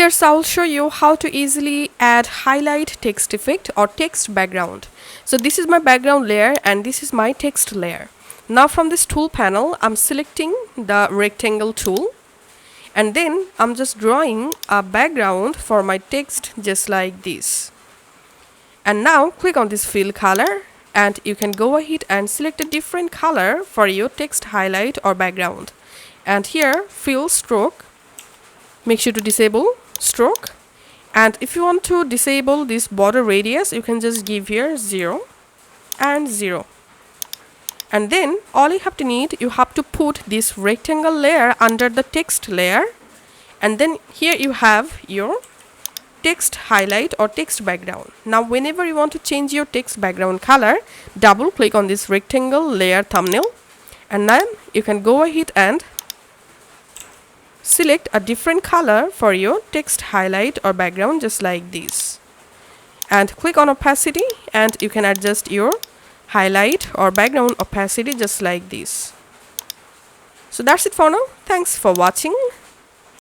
Here's I'll show you how to easily add highlight text effect or text background. So this is my background layer and this is my text layer. Now from this tool panel, I'm selecting the rectangle tool and then I'm just drawing a background for my text just like this. And now click on this fill color and you can go ahead and select a different color for your text highlight or background. And here fill stroke, make sure to disable stroke, and if you want to disable this border radius you can just give here 0 and 0, and then all you have to put this rectangle layer under the text layer, and then here you have your text highlight or text background. Now whenever you want to change your text background color, double click on this rectangle layer thumbnail and then you can go ahead and select a different color for your text highlight or background just like this, and click on opacity and you can adjust your highlight or background opacity just like this. So that's it for now. Thanks for watching.